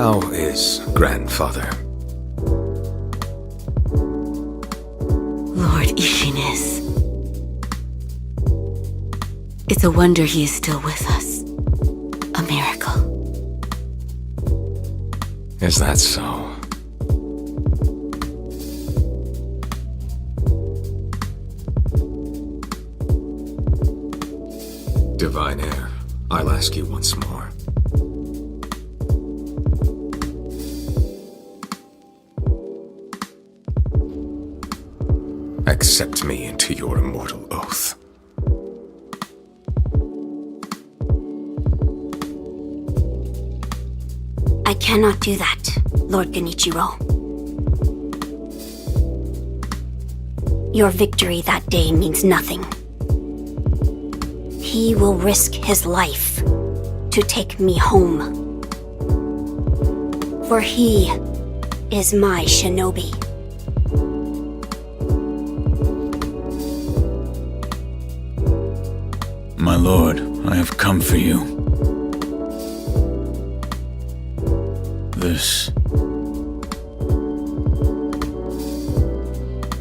How is grandfather? Lord Ishin is. It's a wonder he is still with us. A miracle. Is that so? Divine Heir, I'll ask you once more. Accept me into your immortal oath. I cannot do that, Lord Genichiro. Your victory that day means nothing. He will risk his life to take me home. For he is my shinobi. My lord, I have come for you. This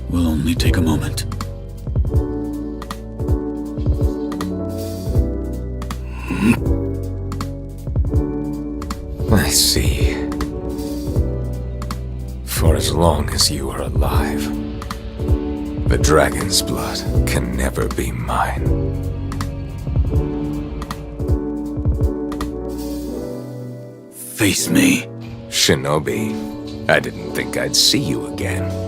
will only take a moment. I see. For as long as you are alive, the dragon's blood can never be mine. Face me. Shinobi, I didn't think I'd see you again.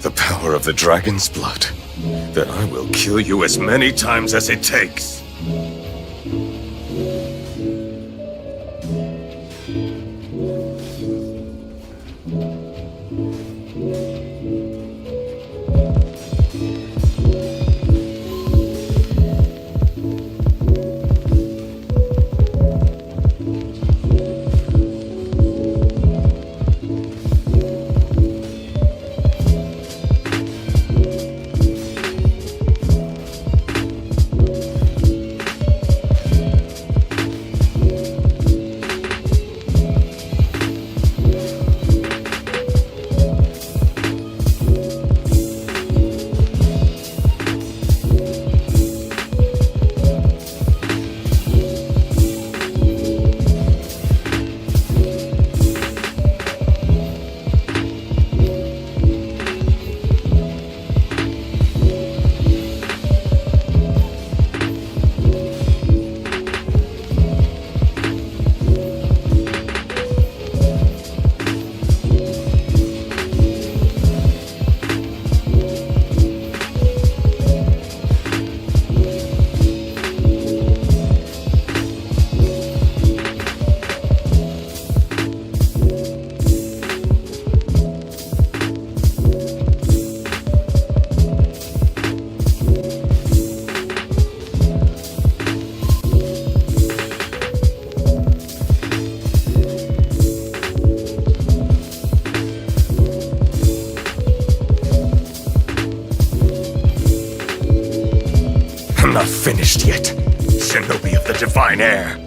The power of the dragon's blood. Then I will kill you as many times as it takes. I'm not finished yet, Shinobi of the Divine Heir.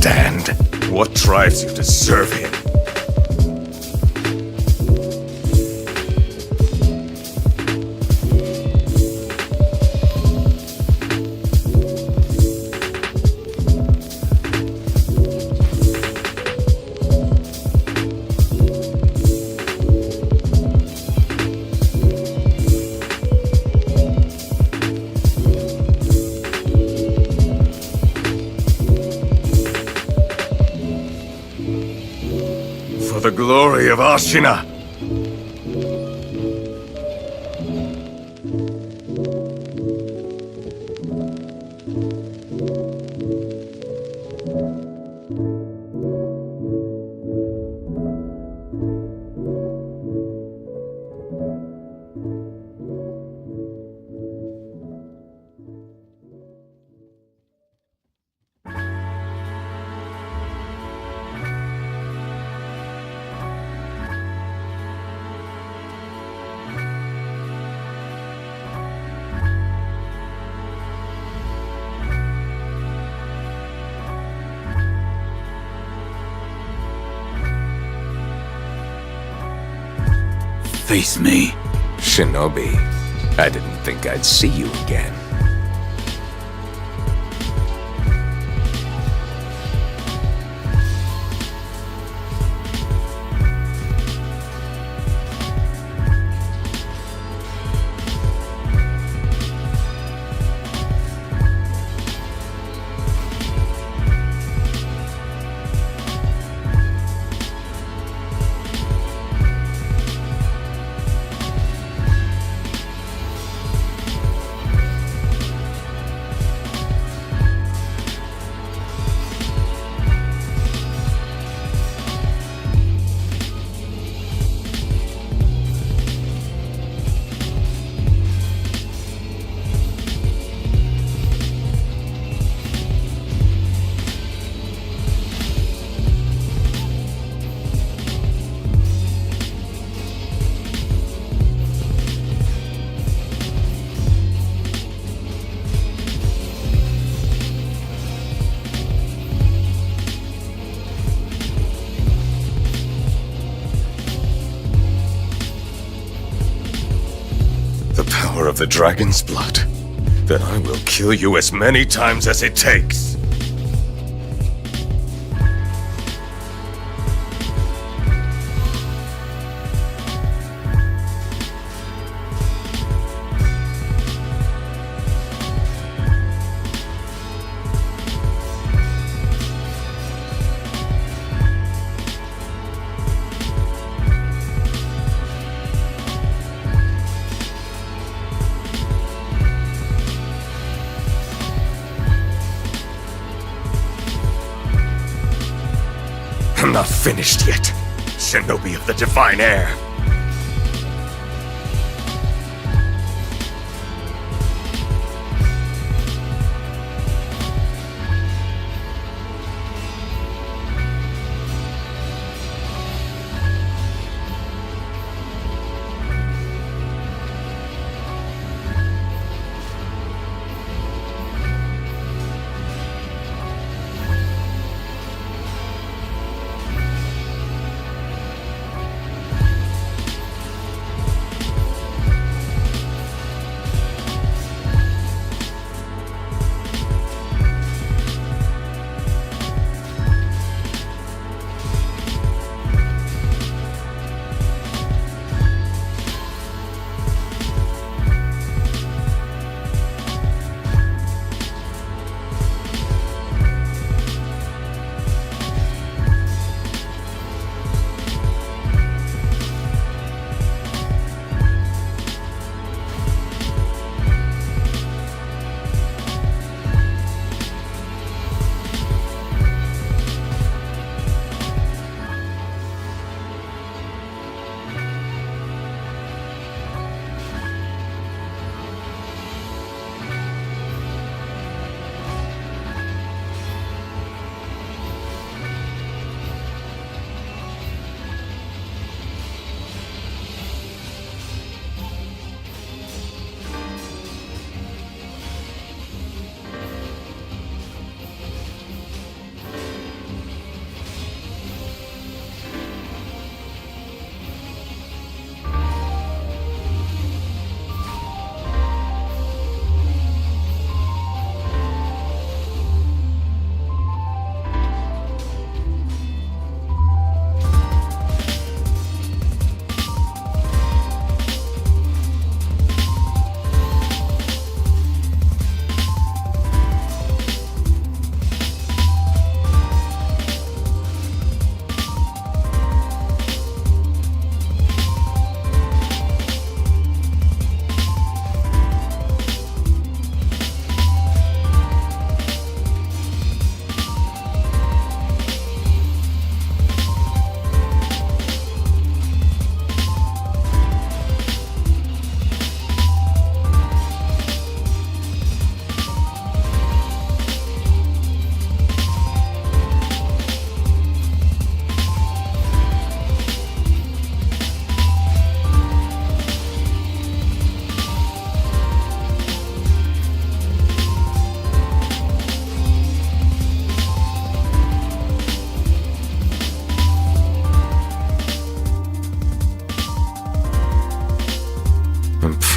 understand. What drives you to serve him? For the glory of Ashina! Face me. Shinobi, I didn't think I'd see you again. The power of the dragon's blood. Then I will kill you as many times as it takes. I'm not finished yet, Shinobi of the Divine Air.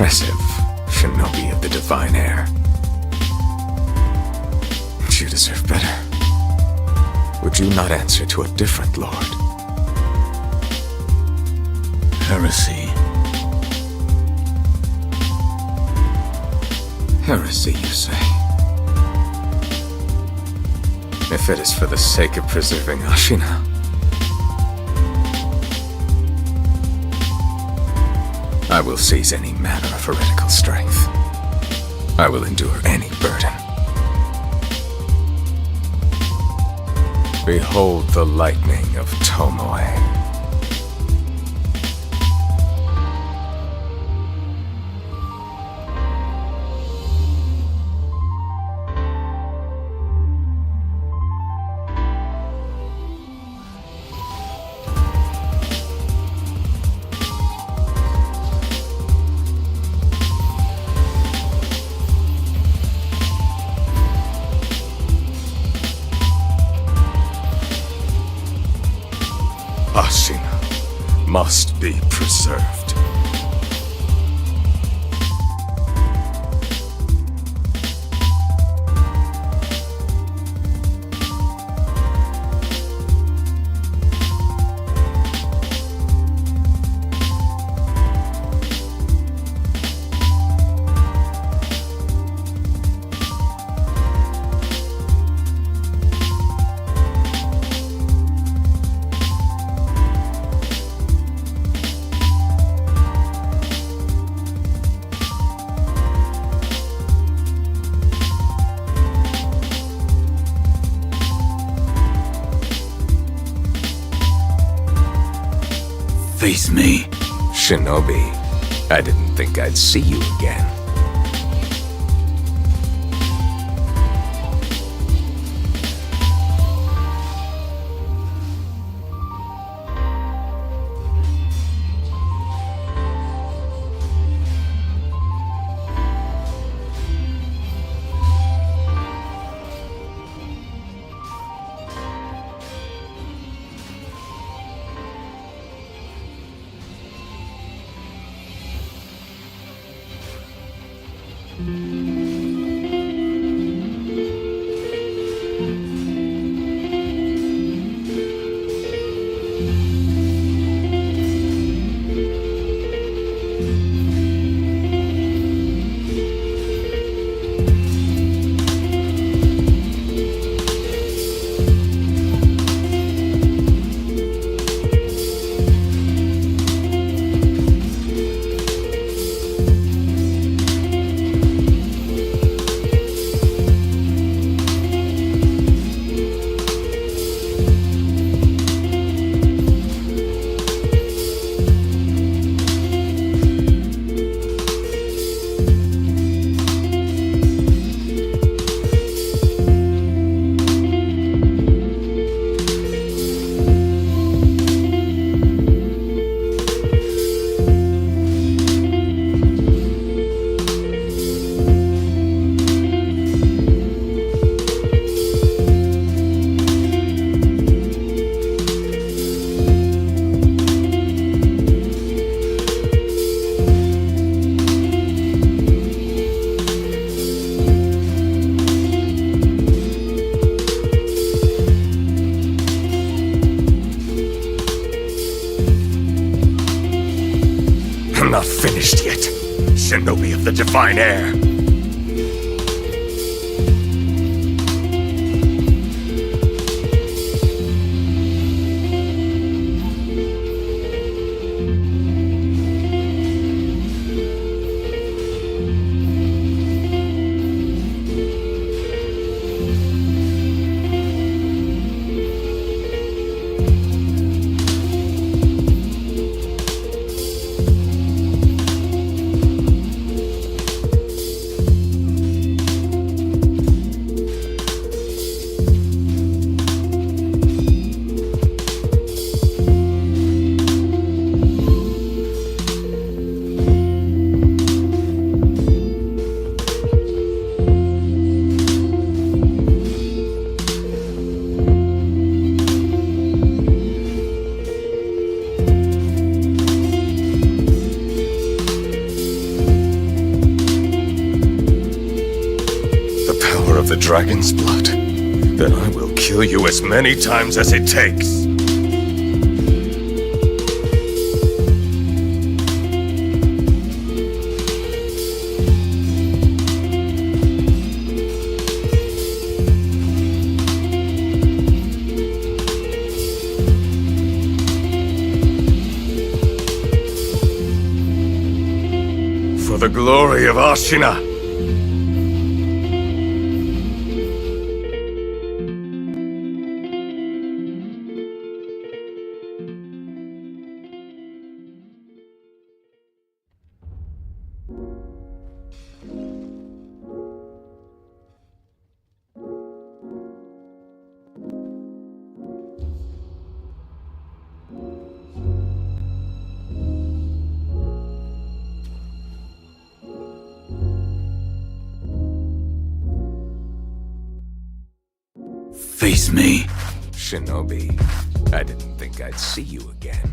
Impressive, shinobi of the divine heir. But you deserve better. Would you not answer to a different lord? Heresy. Heresy, you say? If it is for the sake of preserving Ashina. I will seize any manner of heretical strength. I will endure any burden. Behold the lightning of Tomoe. Ashina must be preserved. Face me. Shinobi, I didn't think I'd see you again. I'm not finished yet, shinobi of the divine heir. dragon's blood, then I will kill you as many times as it takes. For the glory of Ashina! Face me. Shinobi, I didn't think I'd see you again.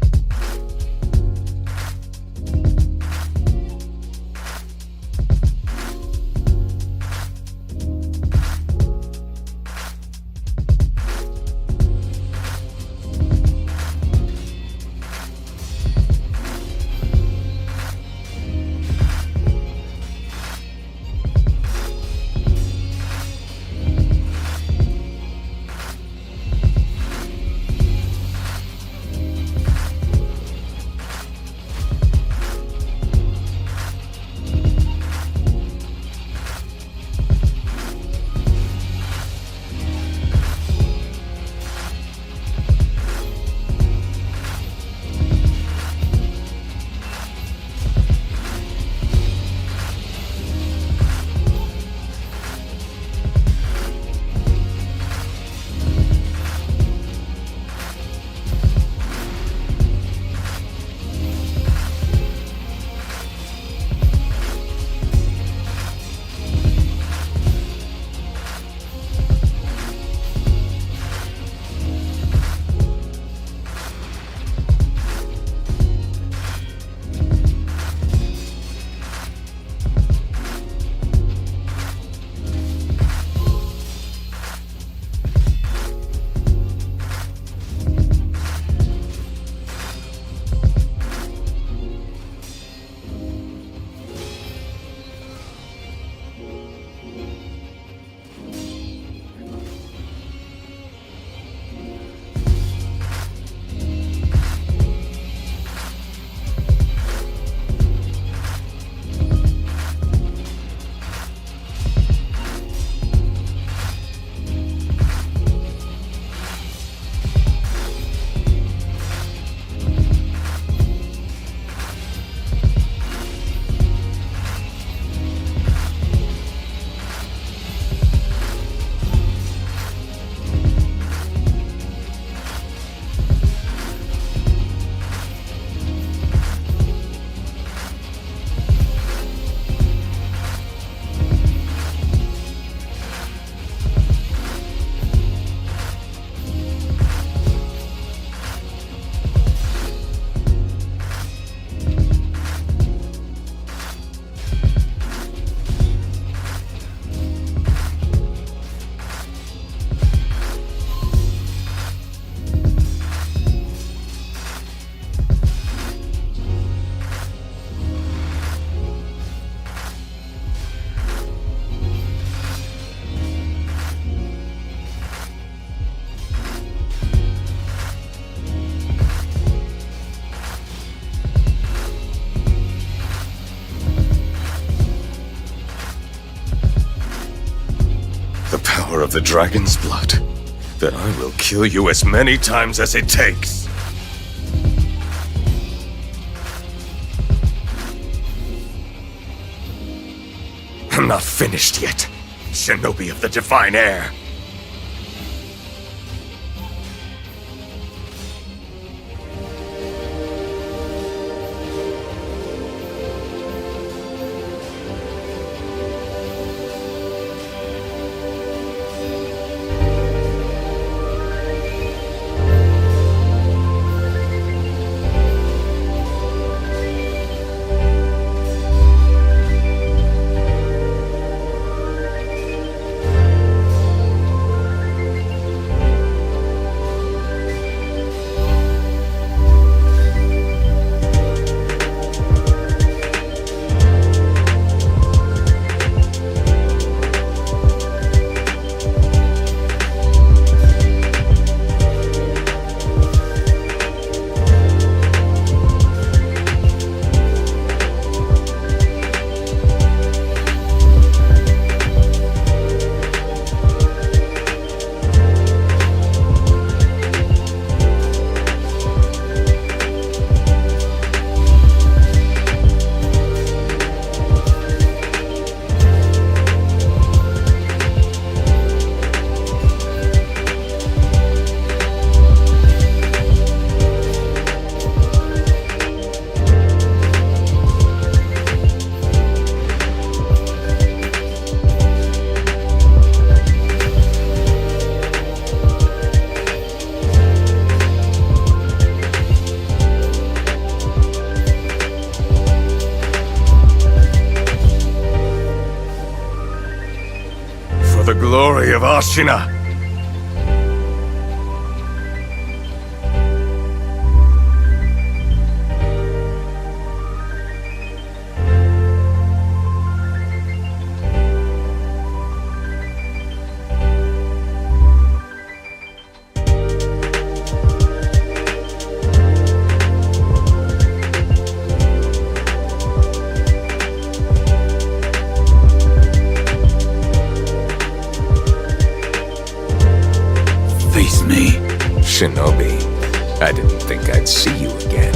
Of the dragon's blood, then I will kill you as many times as it takes. I'm not finished yet, Shinobi of the Divine Air. of Ashina! Face me. Shinobi, I didn't think I'd see you again.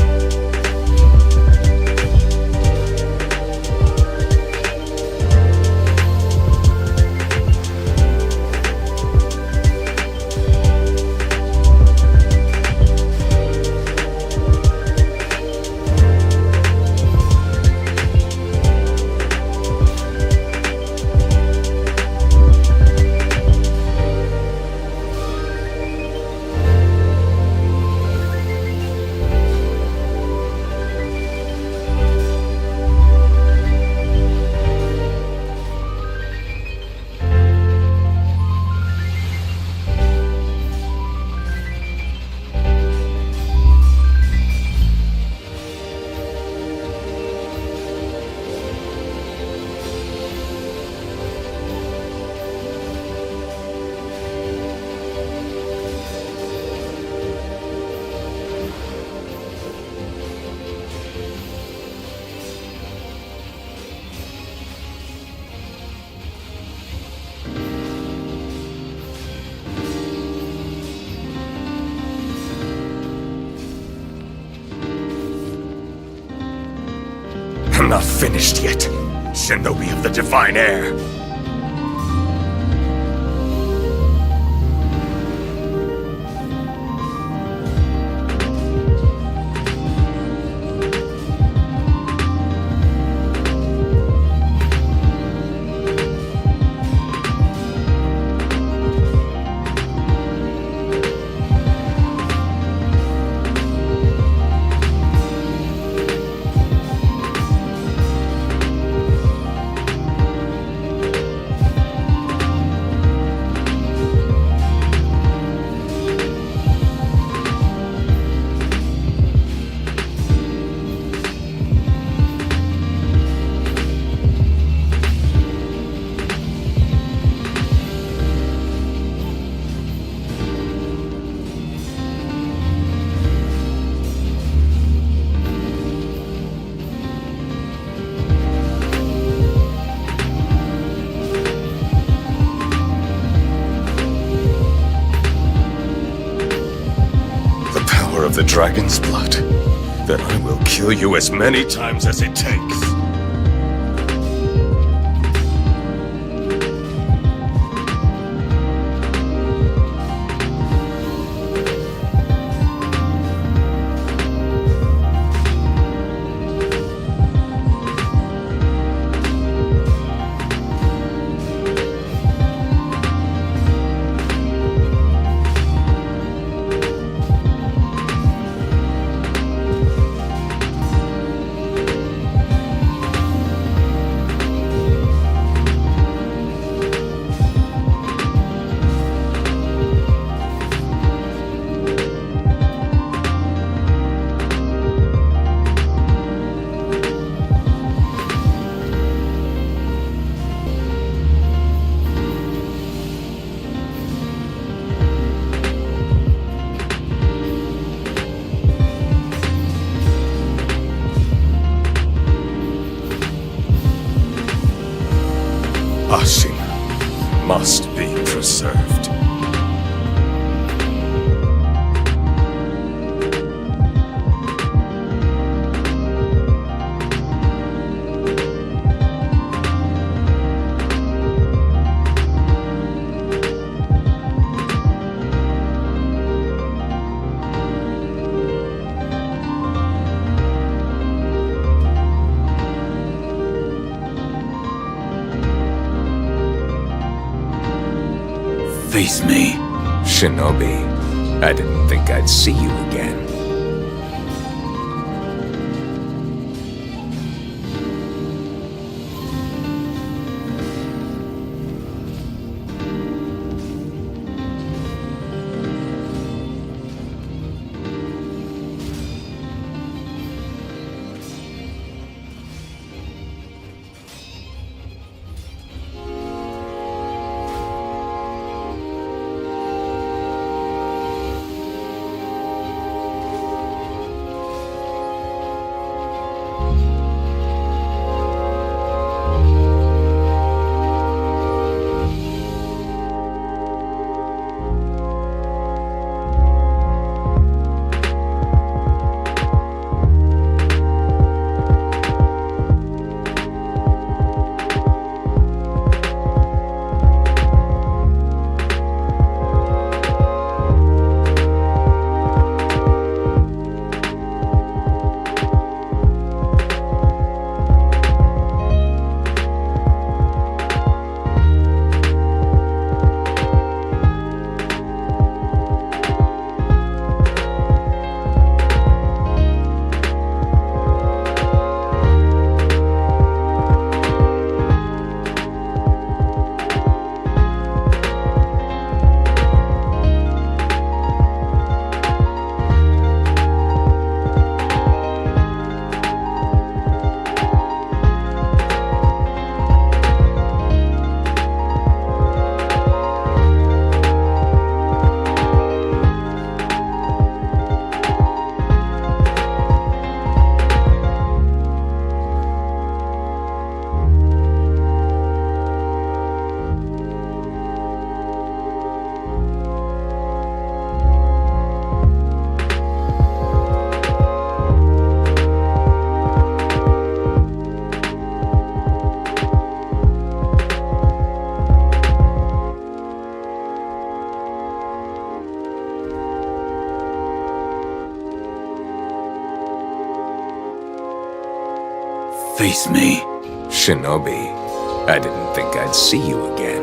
I'm not finished yet, Shinobi of the Divine Air. Of the dragon's blood, then I will kill you as many times as it takes. Ashina must be preserved. Face me. Shinobi, I didn't think I'd see you again. Face me. Shinobi, I didn't think I'd see you again.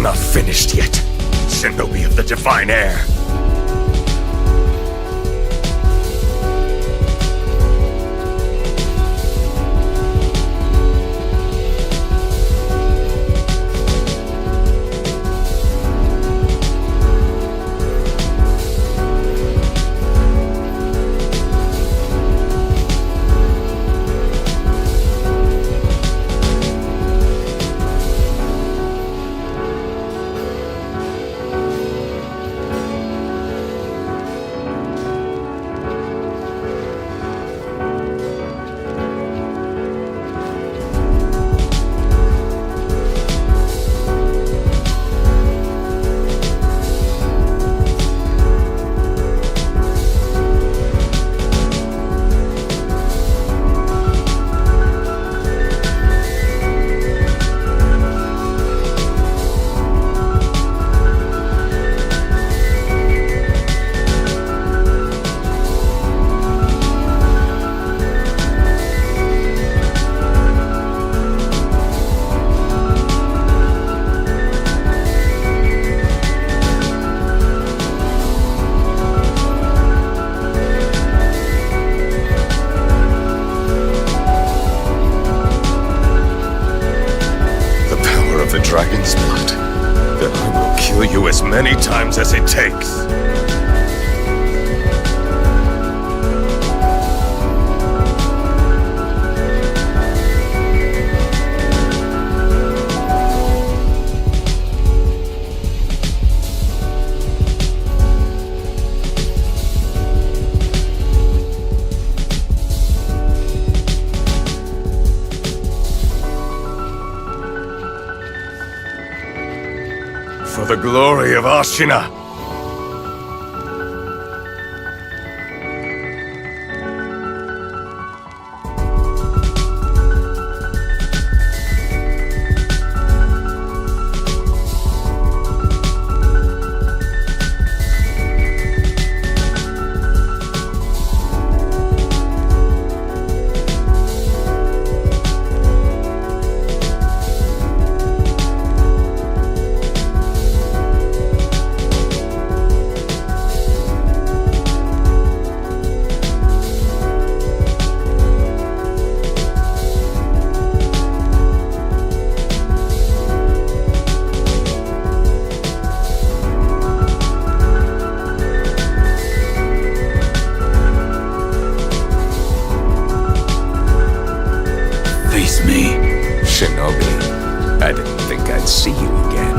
Not finished yet. Shinobi of the Divine Air. Dragon's blood, then I will kill you as many times as it takes. For the glory of Ashina! Face me. Shinobi, I didn't think I'd see you again.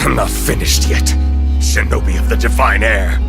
I'm not finished yet, Shinobi of the Divine Air.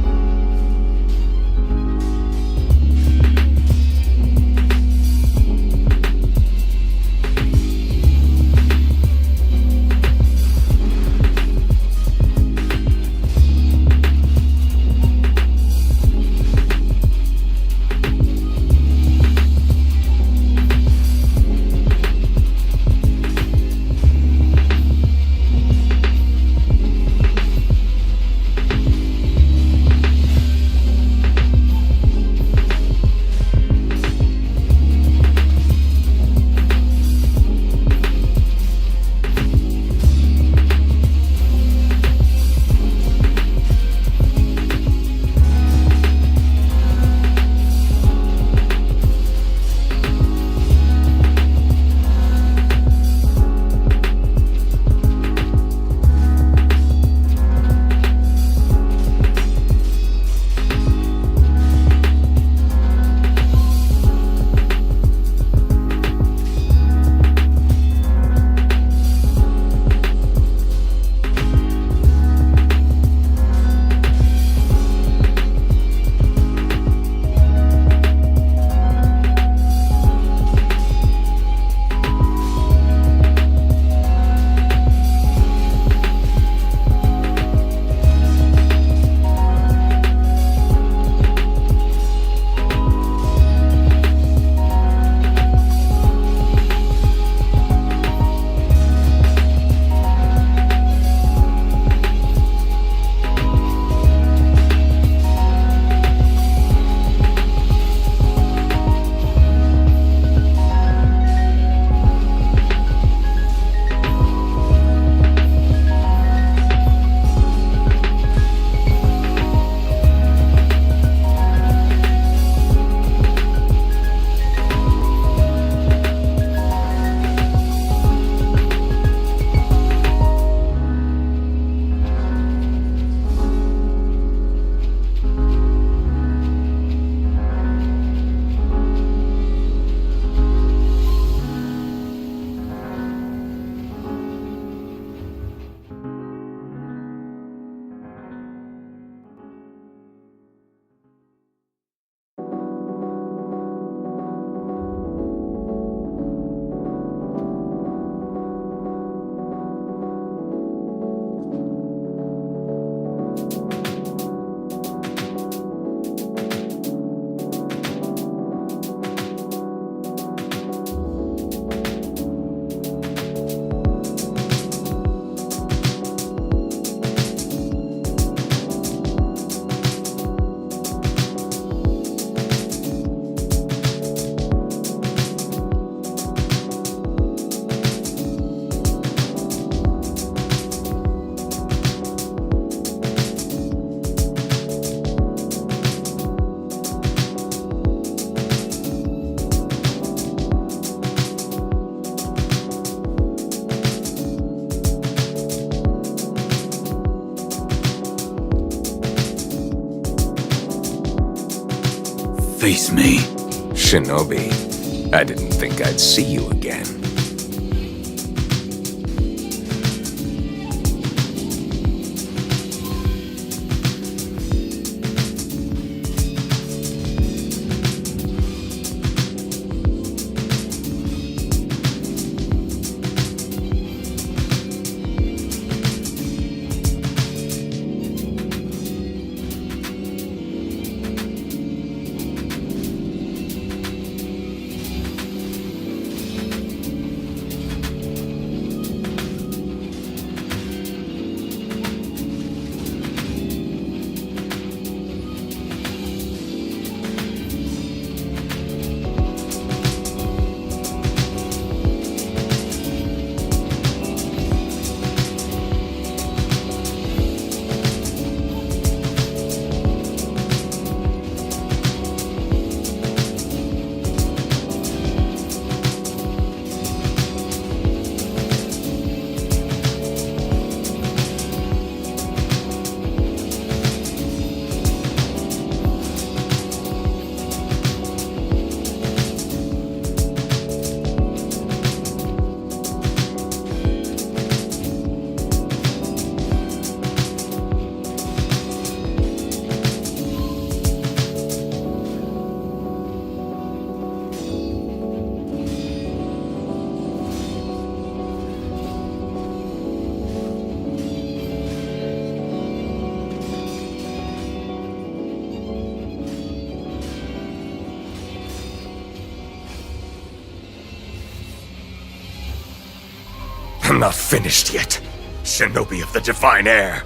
Face me. Shinobi, I didn't think I'd see you again. I'm not finished yet, Shinobi of the Divine Air.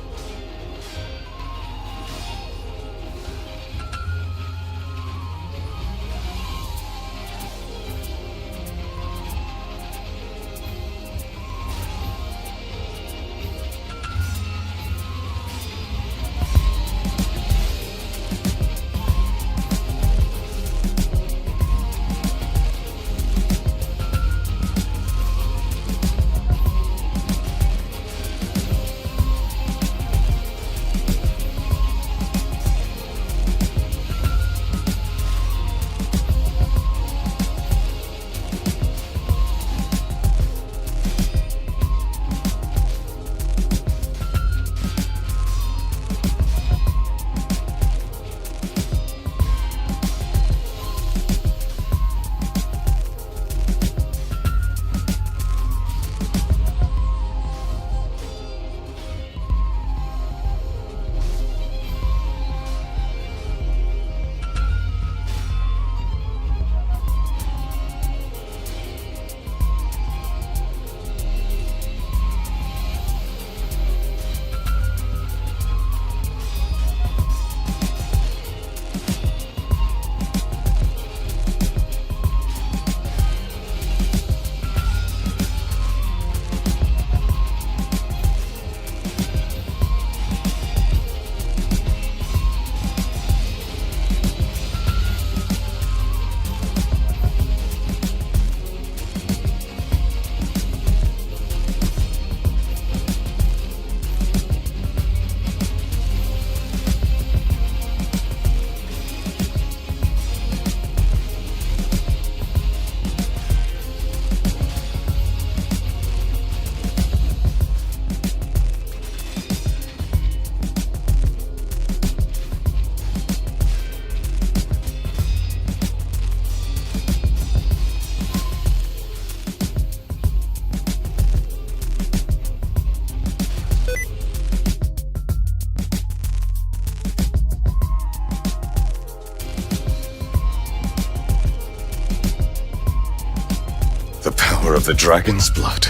Of the dragon's blood,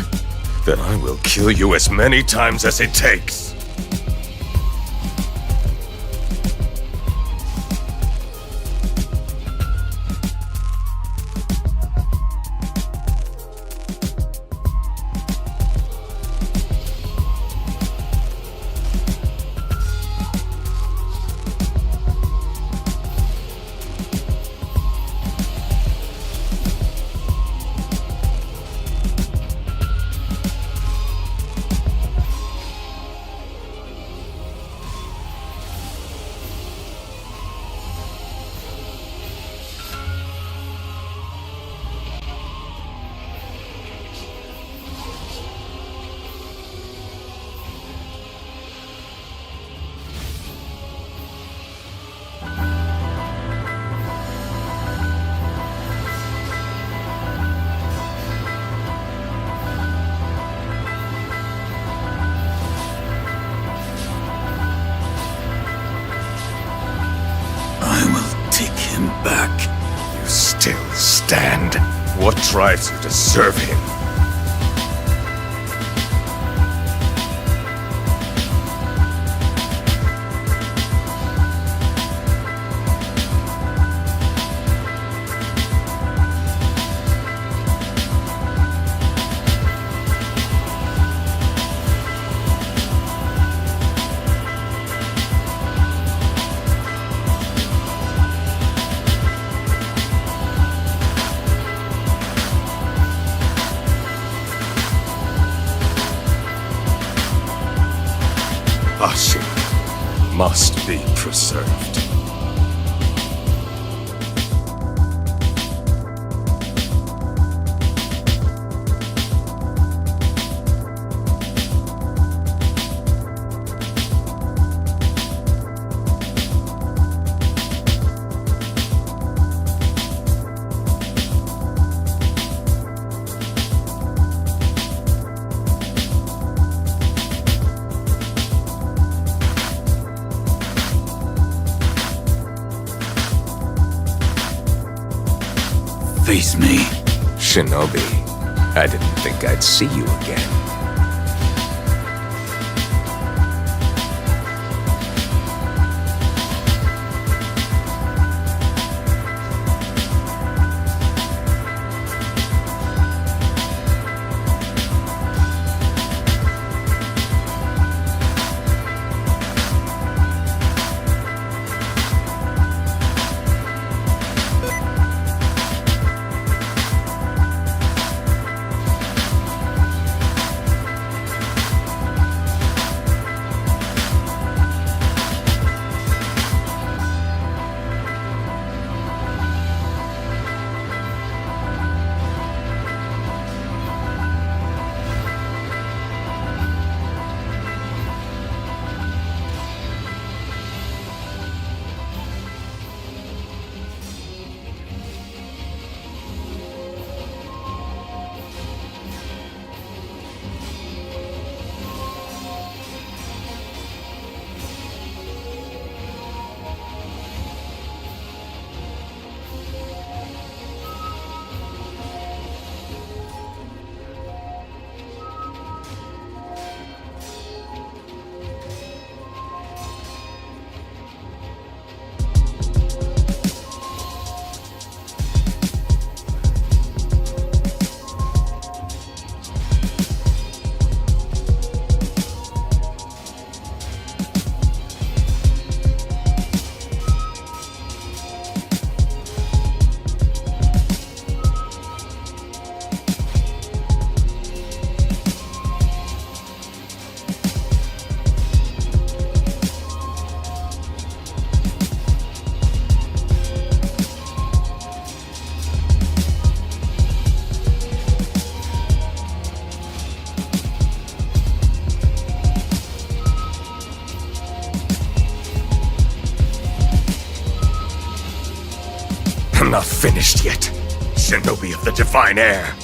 then I will kill you as many times as it takes. What drives you to serve him? Ashi must be preserved. Face me. Shinobi, I didn't think I'd see you again. I'm not finished yet, Shinobi of the Divine Air.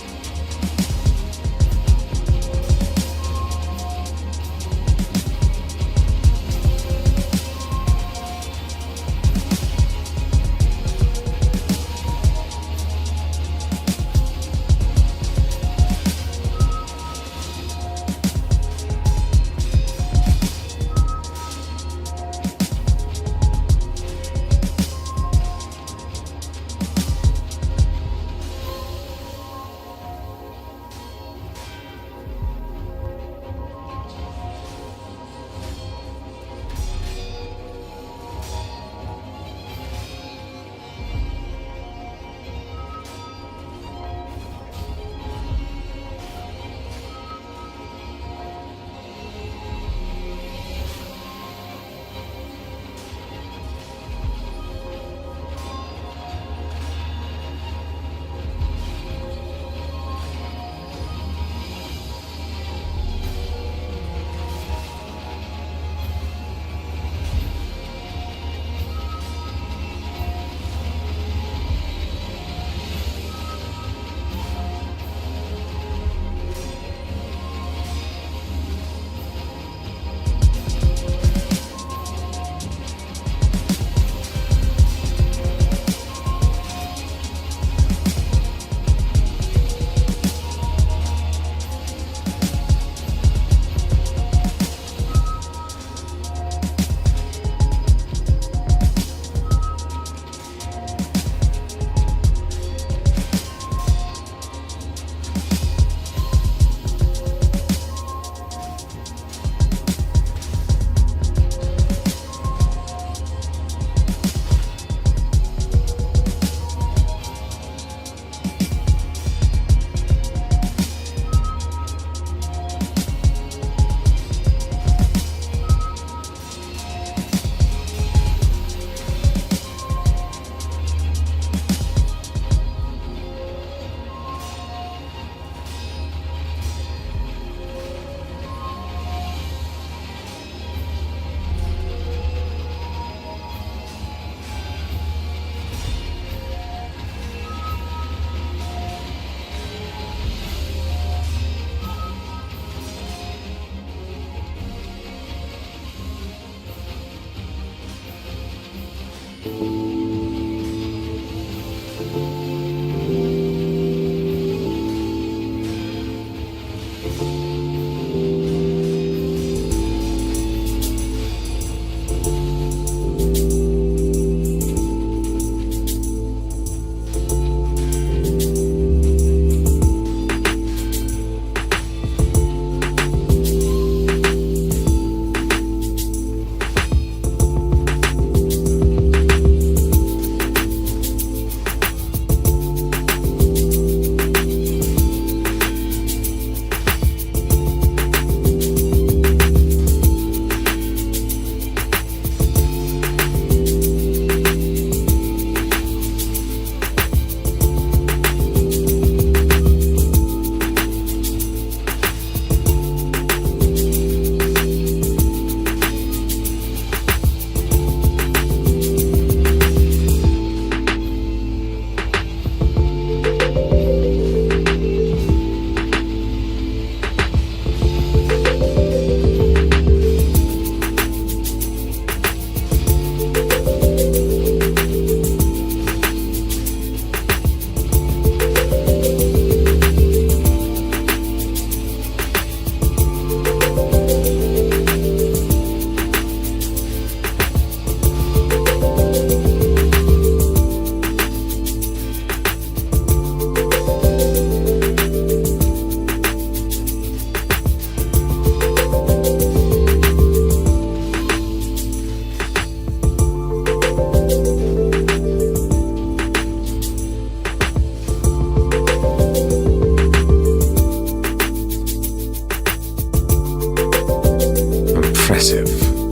Impressive,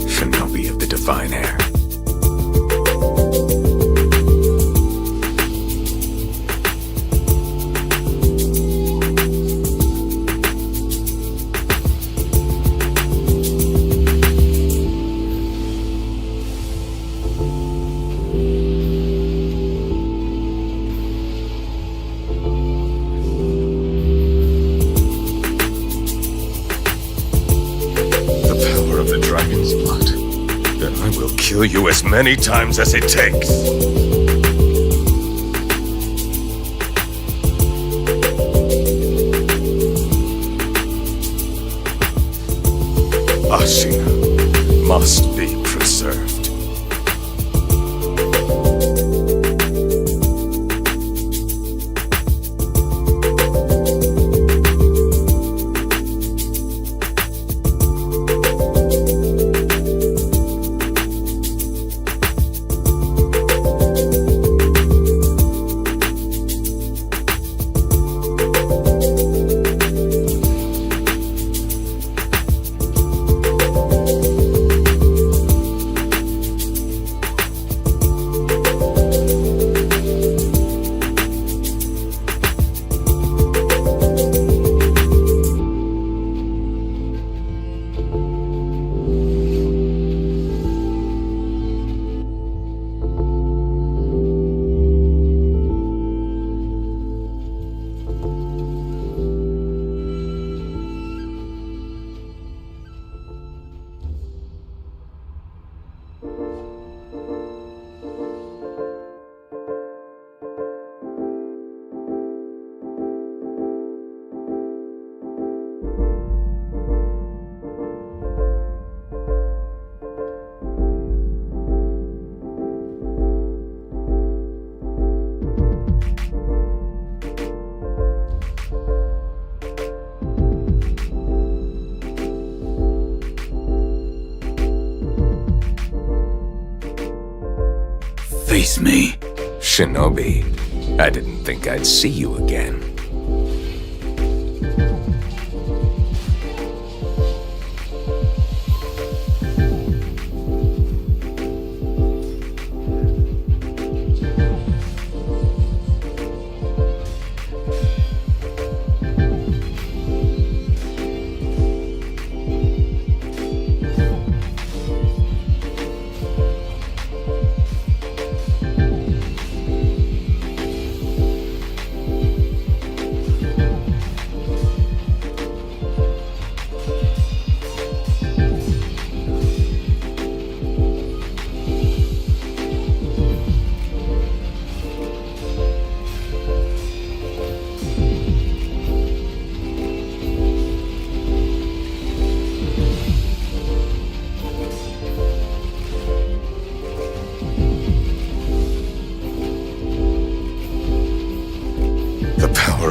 shinobi of the divine air. Kill you as many times as it takes. Ashina must be preserved. Face me. Shinobi, I didn't think I'd see you again.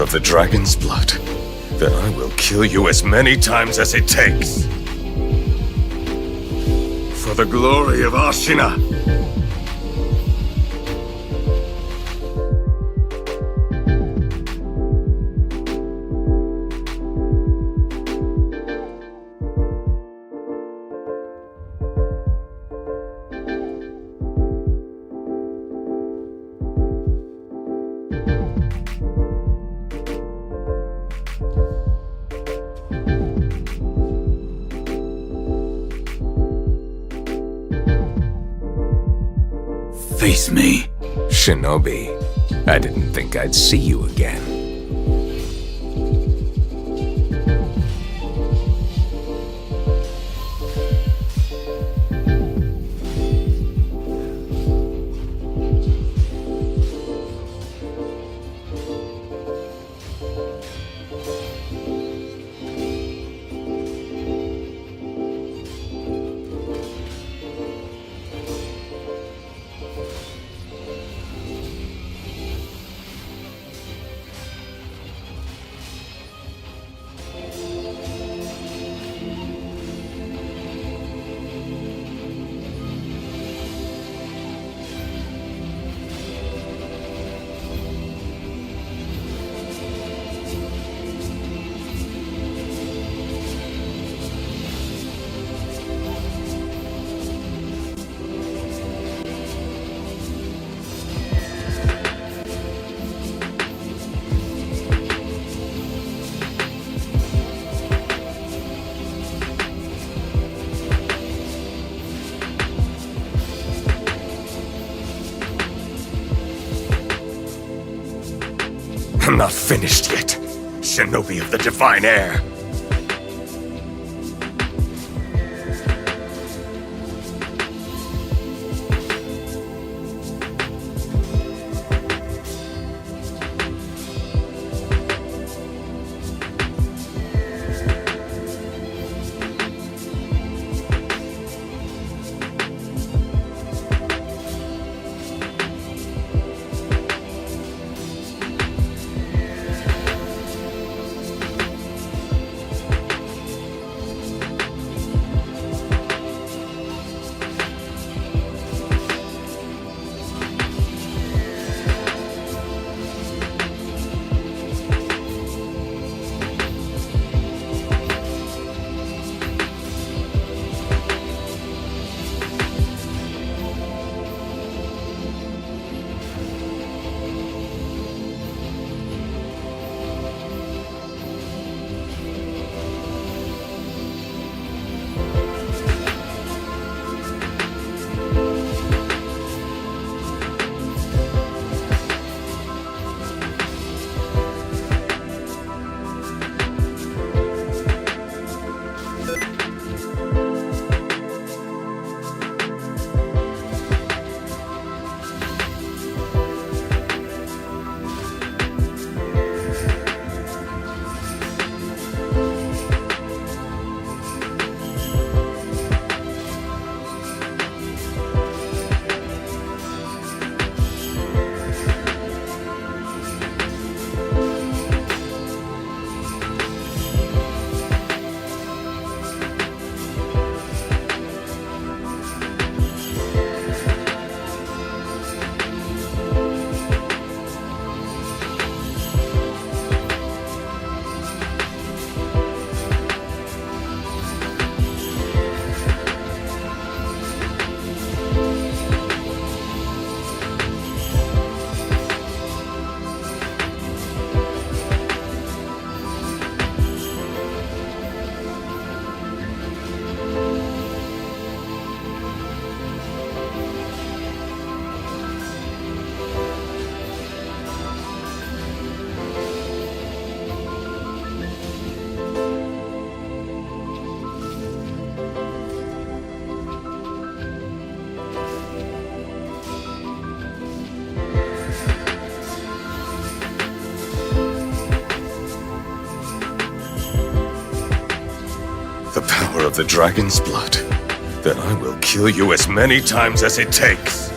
Of the dragon's blood, then I will kill you as many times as it takes. For the glory of Ashina. Face me. Shinobi, I didn't think I'd see you again. not finished yet, Shinobi of the Divine Air. The power of the dragon's blood. Then I will kill you as many times as it takes.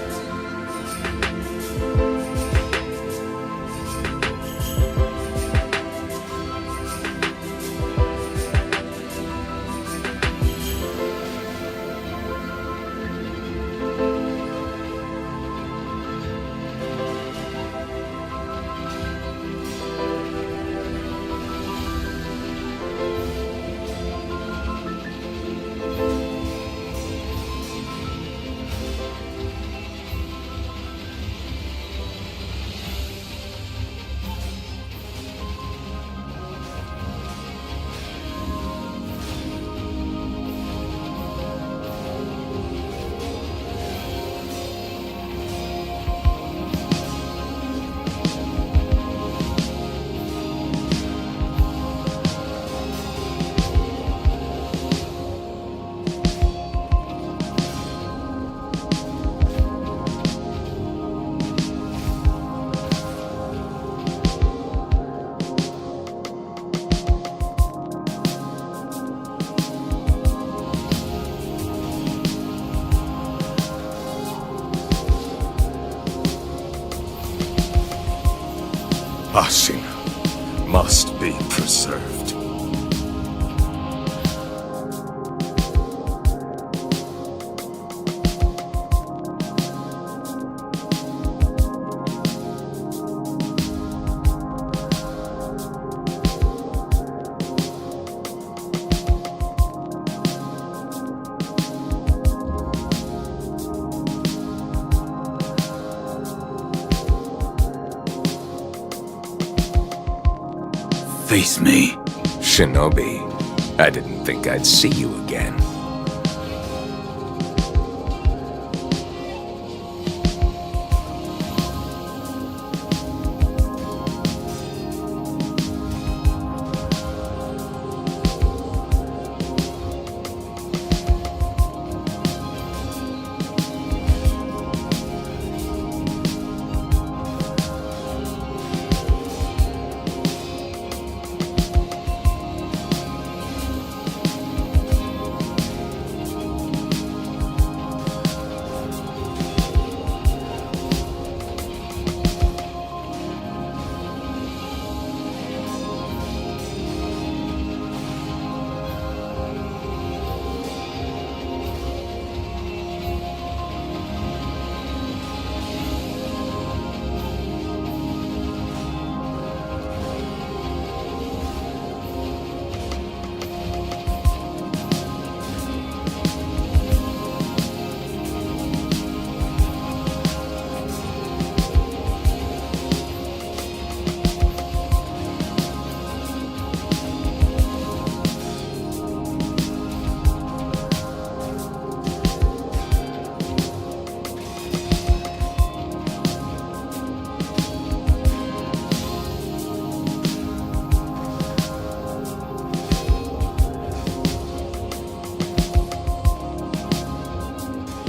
Ashina must be preserved. Face me. Shinobi, I didn't think I'd see you again.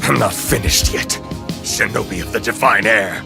I'm not finished yet, Shinobi of the Divine Air.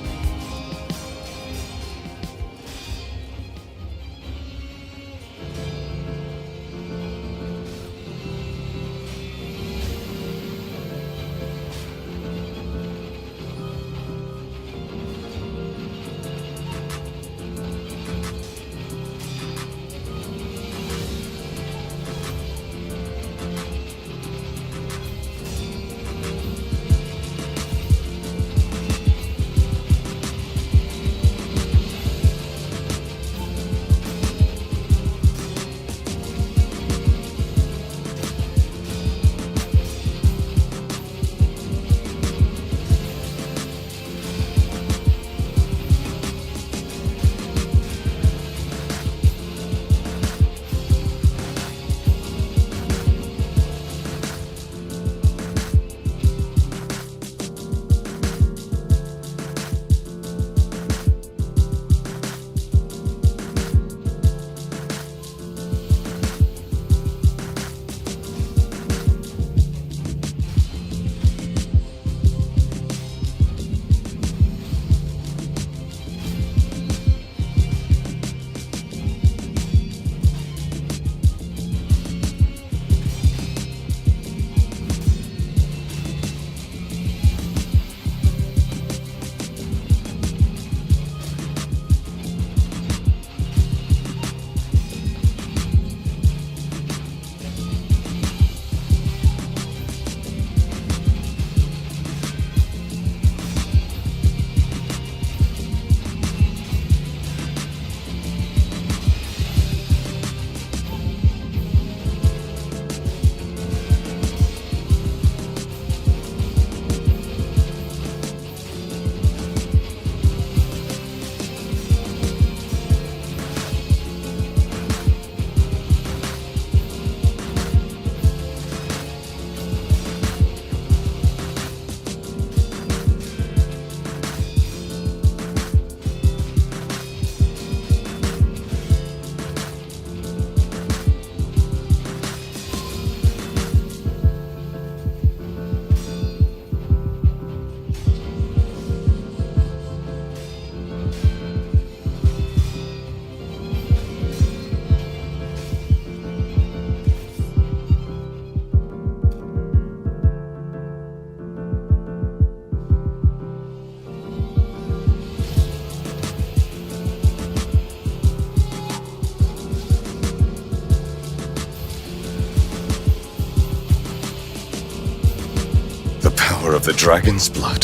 Of the dragon's blood,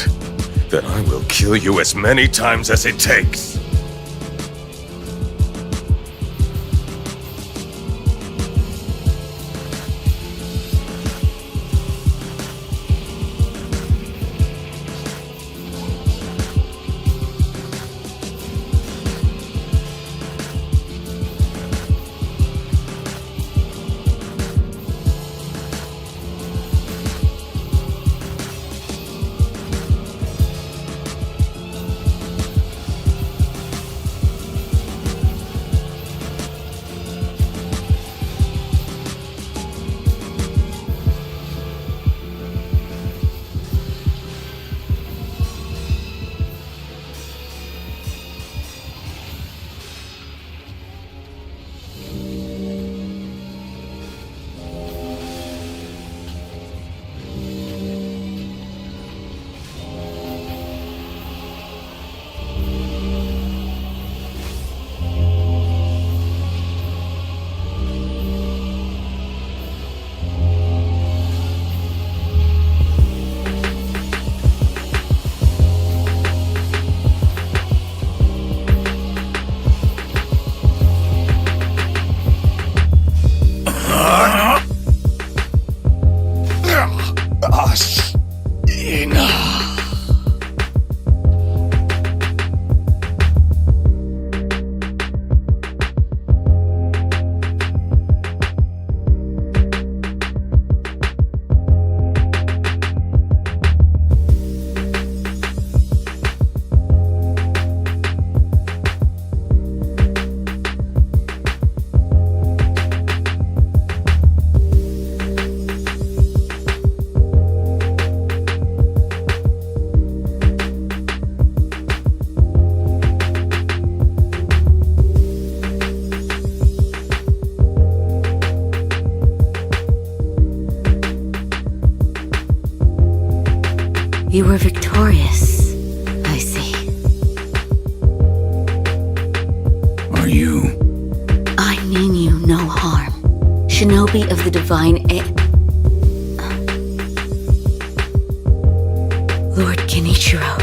then I will kill you as many times as it takes. You were victorious. I see. Are you? I mean you no harm. Shinobi of the Divine Lord Genichiro.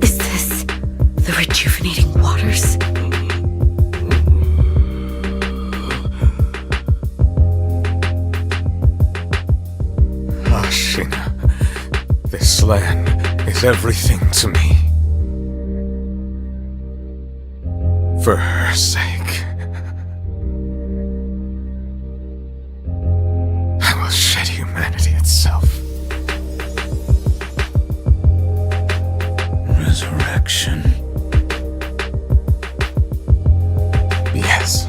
Is this the rejuvenating waters? Ashina, this land is everything to me. For her sake, I will shed humanity itself. Resurrection. Yes.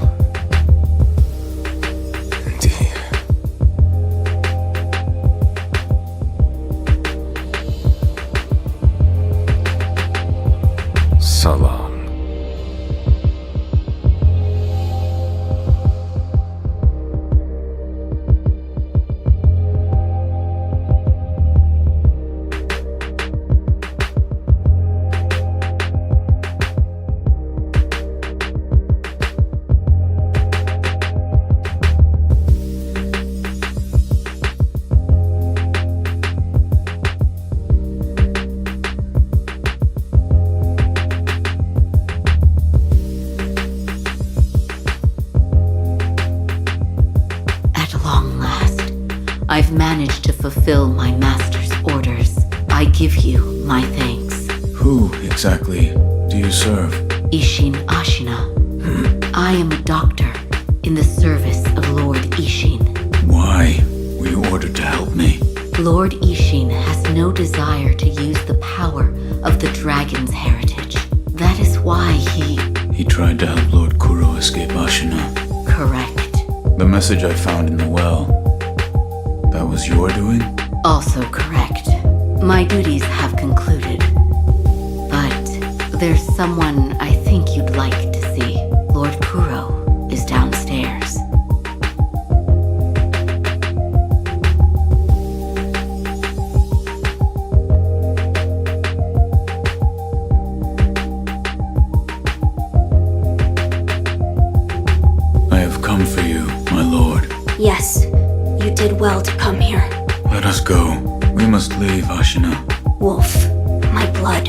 Indeed. So long. I've managed to fulfill my master's orders. I give you my thanks. Who exactly do you serve? Ishin Ashina. I am a doctor in the service of Lord Ishin. Why were you ordered to help me? Lord Ishin has no desire to use the power of the dragon's heritage. That is why He tried to help Lord Kuro escape Ashina. Correct. The message I found in the well, that was your doing? Also correct. My duties have concluded. But there's someone I think you'd like to see. Lord Kuro is downstairs. I have come for you, my lord. Yes, you did well to come here. Let us go. We must leave Ashina. Wolf, my blood.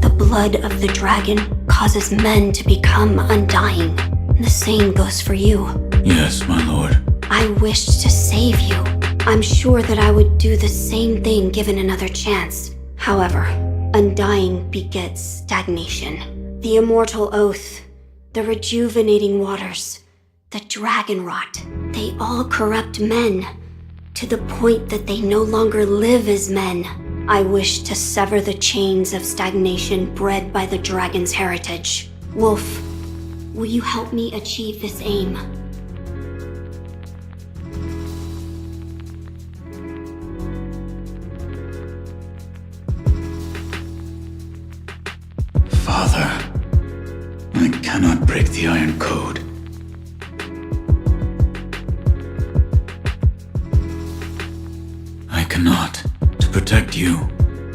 The blood of the dragon causes men to become undying. The same goes for you. Yes, my lord. I wished to save you. I'm sure that I would do the same thing given another chance. However, undying begets stagnation. The immortal oath, the rejuvenating waters, the dragon rot, they all corrupt men to the point that they no longer live as men. I wish to sever the chains of stagnation bred by the dragon's heritage. Wolf, will you help me achieve this aim? Father, I cannot break the Iron Code. I cannot. To protect you,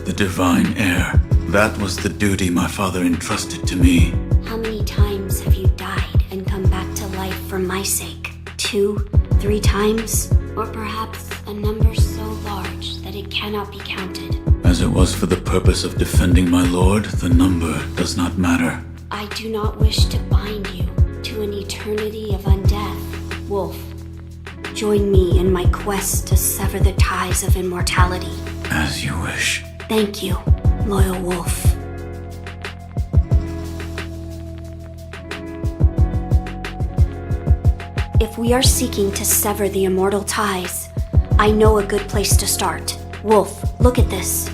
the divine heir. That was the duty my father entrusted to me. How many times have you died and come back to life for my sake? 2, 3 times? Or perhaps a number so large that it cannot be counted? As it was for the purpose of defending my lord, the number does not matter. I do not wish to bind you to an eternity of undeath. Wolf, join me in my quest to sever the ties of immortality. As you wish. Thank you, loyal wolf. If we are seeking to sever the immortal ties, I know a good place to start. Wolf, look at this.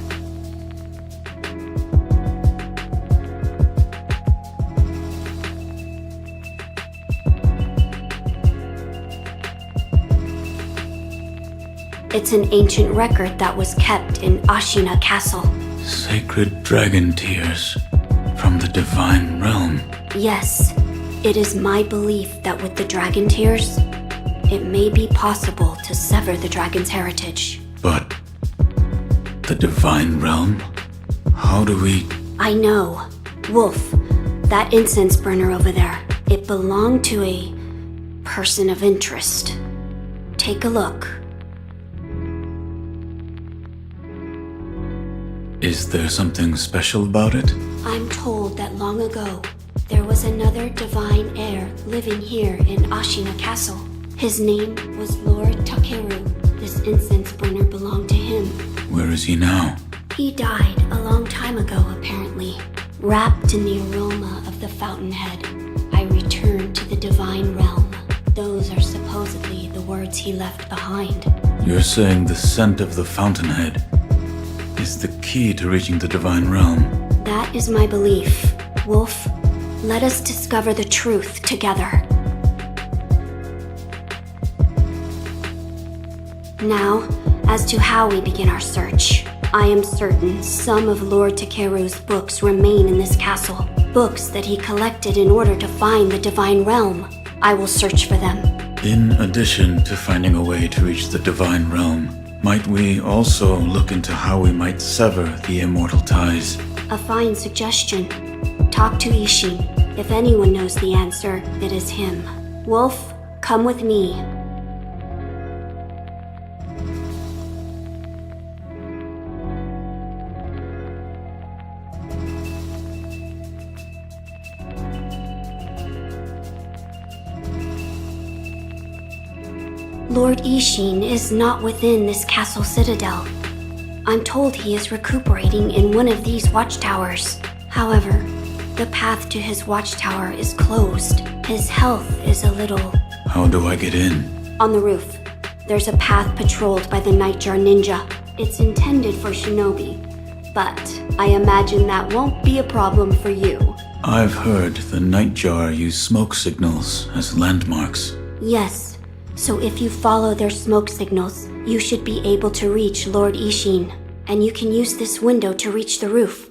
It's an ancient record that was kept in Ashina Castle. Sacred dragon tears from the divine realm. Yes, it is my belief that with the dragon tears, it may be possible to sever the dragon's heritage. But The Divine Realm? How do we... I know. Wolf, that incense burner over there, it belonged to a person of interest. Take a look. Is there something special about it? I'm told that long ago, there was another divine heir living here in Ashina Castle. His name was Lord Takeru. This incense burner belonged to him. Where is he now? He died a long time ago, apparently. Wrapped in the aroma of the fountainhead, I returned to the divine realm. Those are supposedly the words he left behind. You're saying the scent of the fountainhead is the key to reaching the Divine Realm? That is my belief. Wolf, let us discover the truth together. Now, as to how we begin our search, I am certain some of Lord Takeru's books remain in this castle. Books that he collected in order to find the Divine Realm. I will search for them. In addition to finding a way to reach the Divine Realm, might we also look into how we might sever the immortal ties? A fine suggestion. Talk to Ishin. If anyone knows the answer, it is him. Wolf, come with me. Lord Ishin is not within this castle citadel. I'm told he is recuperating in one of these watchtowers. However, the path to his watchtower is closed. His health is a little... How do I get in? On the roof, there's a path patrolled by the Nightjar Ninja. It's intended for shinobi, but I imagine that won't be a problem for you. I've heard the Nightjar use smoke signals as landmarks. Yes. So if you follow their smoke signals, you should be able to reach Lord Ishin, and you can use this window to reach the roof.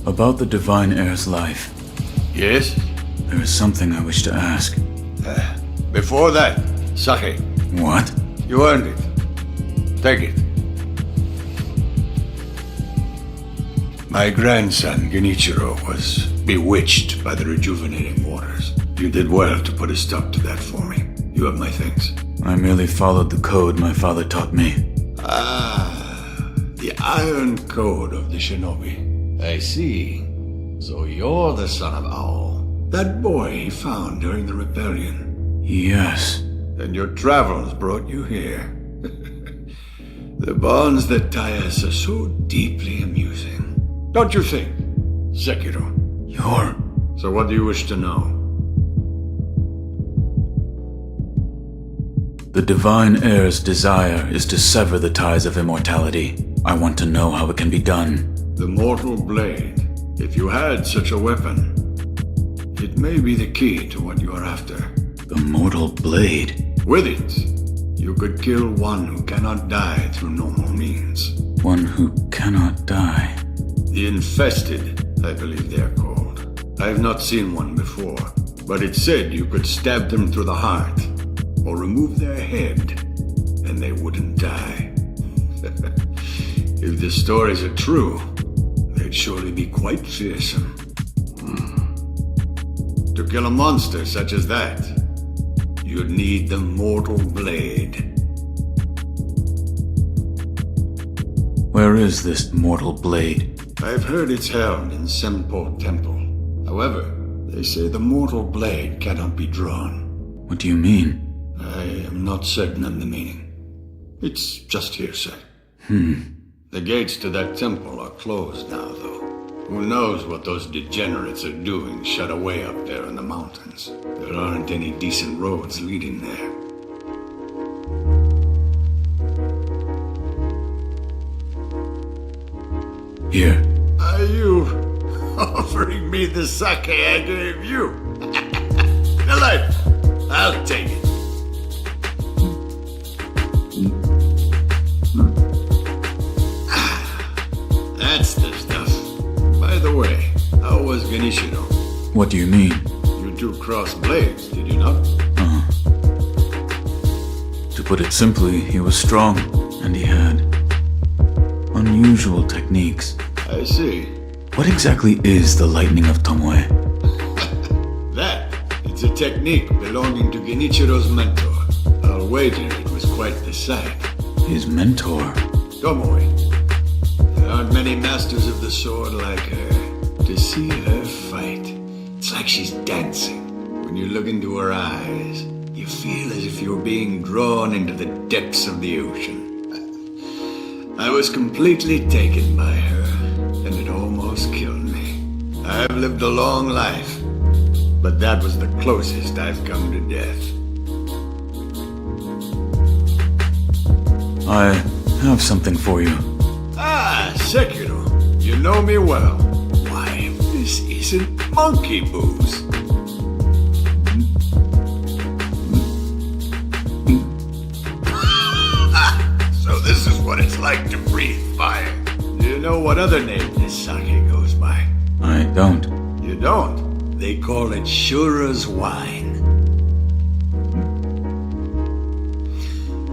About the Divine Heir's life, Yes? there is something I wish to ask. Before that, sake. What? You earned it. Take it. My grandson, Genichiro, was bewitched by the rejuvenating waters. You did well to put a stop to that for me. You have my thanks. I merely followed the code my father taught me. Ah, the Iron Code of the Shinobi. I see. So you're the son of Owl. That boy he found during the rebellion. Yes. And your travels brought you here. The bonds that tie us are so deeply amusing. Don't you think, Sekiro? You're... So what do you wish to know? The Divine Heir's desire is to sever the ties of immortality. I want to know how it can be done. The Mortal Blade. If you had such a weapon, it may be the key to what you are after. The Mortal Blade? With it, you could kill one who cannot die through normal means. One who cannot die. The Infested, I believe they are called. I have not seen one before, but it said you could stab them through the heart, or remove their head, and they wouldn't die. If the stories are true, they'd surely be quite fearsome. To kill a monster such as that, you'd need the mortal blade. Where is this mortal blade? I've heard it's held in Senpo Temple. However, they say the mortal blade cannot be drawn. What do you mean? I am not certain of the meaning. It's just hearsay. The gates to that temple are closed now, though. Who knows what those degenerates are doing shut away up there in the mountains. There aren't any decent roads leading there. Here. Are you offering me the sake I gave you? Delightful. I'll take it. That's the stuff. By the way, how was Genichiro? What do you mean? You two crossed blades, did you not? To put it simply, he was strong, and he had unusual techniques. I see. What exactly is the lightning of Tomoe? It's a technique belonging to Genichiro's mentor. I'll wager it was quite the sight. His mentor? Tomoe. There aren't many masters of the sword like her. To see her fight, it's like she's dancing. When you look into her eyes, you feel as if you're being drawn into the depths of the ocean. I was completely taken by her, and it almost killed me. I've lived a long life, but that was the closest I've come to death. I have something for you. Ah, Sekiro. You know me well. Why, this isn't monkey booze. So this is what it's like to breathe fire. Do you know what other name this sake goes by? I don't. You don't? They call it Shura's wine.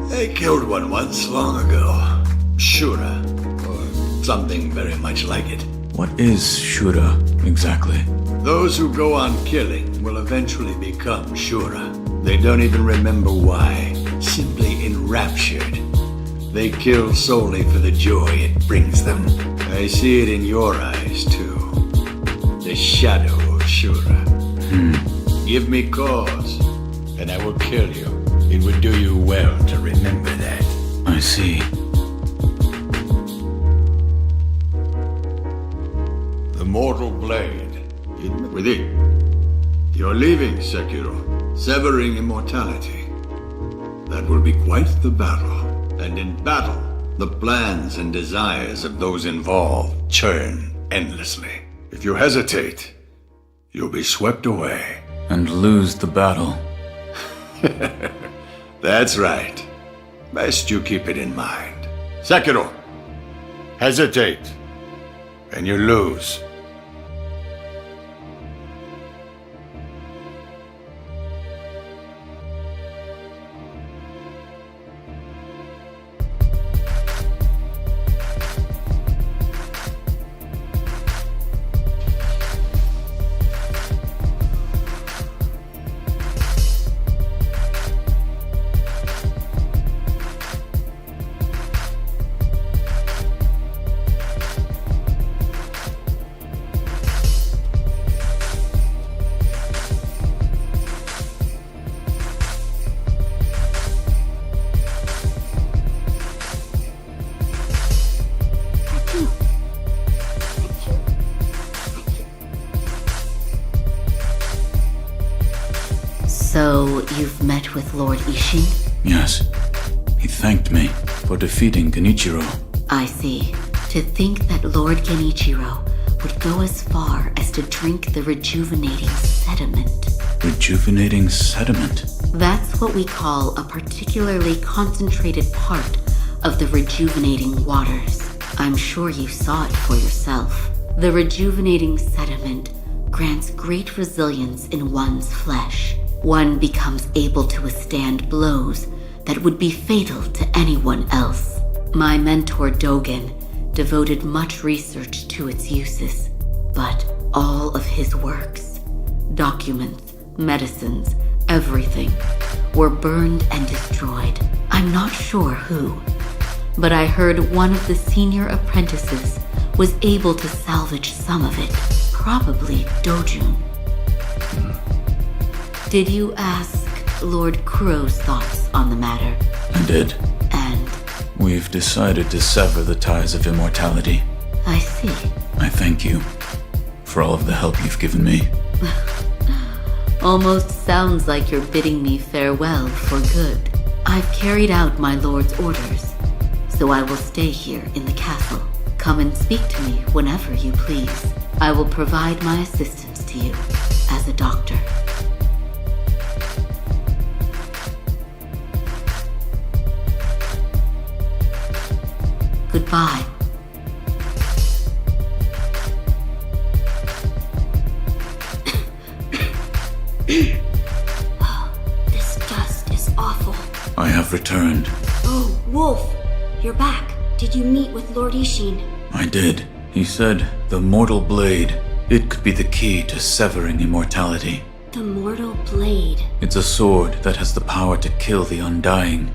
They killed one once long ago. Shura, or something very much like it. What is Shura, exactly? Those who go on killing will eventually become Shura. They don't even remember why, simply enraptured. They kill solely for the joy it brings them. I see it in your eyes, too. The shadow of Shura. Give me cause, and I will kill you. It would do you well to remember that. I see. The mortal blade. With it. You're leaving, Sekiro. Severing immortality. That will be quite the battle. And in battle, the plans and desires of those involved churn endlessly. If you hesitate, you'll be swept away. And lose the battle. That's right. Best you keep it in mind. Sekiro, hesitate, and you lose. So, you've met with Lord Ishin? Yes. He thanked me for defeating Genichiro. I see. To think that Lord Genichiro would go as far as to drink the rejuvenating sediment. Rejuvenating sediment? That's what we call a particularly concentrated part of the rejuvenating waters. I'm sure you saw it for yourself. The rejuvenating sediment grants great resilience in one's flesh. One becomes able to withstand blows that would be fatal to anyone else. My mentor Dogen devoted much research to its uses, but all of his works, documents, medicines, everything, were burned and destroyed. I'm not sure who, but I heard one of the senior apprentices was able to salvage some of it. Probably Dojun. Did you ask Lord Kuro's thoughts on the matter? I did. And We've decided to sever the ties of immortality. I see. I thank you for all of the help you've given me. Almost sounds like you're bidding me farewell for good. I've carried out my lord's orders, so I will stay here in the castle. Come and speak to me whenever you please. I will provide my assistance to you as a doctor. Goodbye. This dust is awful. I have returned. Oh, Wolf, you're back. Did you meet with Lord Ishin? I did. He said the mortal blade, it could be the key to severing immortality. The mortal blade. It's a sword that has the power to kill the undying.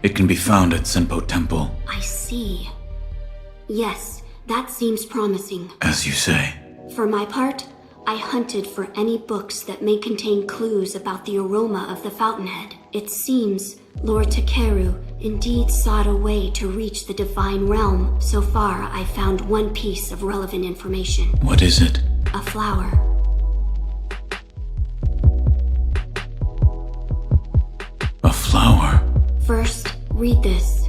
It can be found at Senpo Temple. I see. Yes, that seems promising. As you say. For my part, I hunted for any books that may contain clues about the aroma of the fountainhead. It seems Lord Takeru indeed sought a way to reach the divine realm. So far, I found one piece of relevant information. What is it? A flower. A flower. First, read this.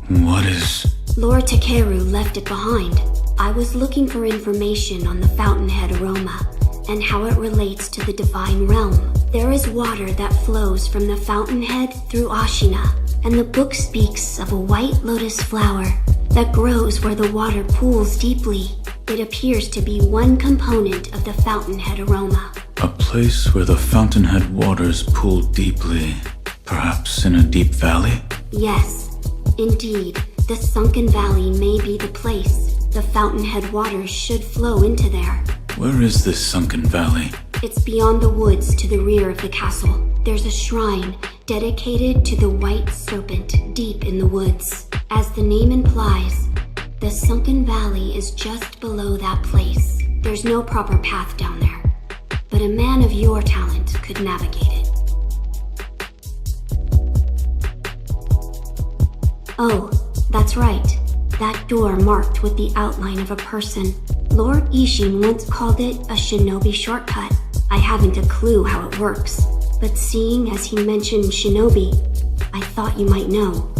What is... Lord Takeru left it behind. I was looking for information on the fountainhead aroma and how it relates to the divine realm. There is water that flows from the fountainhead through Ashina, and the book speaks of a white lotus flower that grows where the water pools deeply. It appears to be one component of the fountainhead aroma. A place where the fountainhead waters pool deeply. Perhaps in a deep valley? Yes, indeed. The sunken valley may be the place. The fountainhead waters should flow into there. Where is this sunken valley? It's beyond the woods to the rear of the castle. There's a shrine dedicated to the white serpent deep in the woods. As the name implies, the sunken valley is just below that place. There's no proper path down there, but a man of your talent could navigate it. Oh, that's right. That door marked with the outline of a person. Lord Ishin once called it a shinobi shortcut. I haven't a clue how it works, but seeing as he mentioned shinobi, I thought you might know.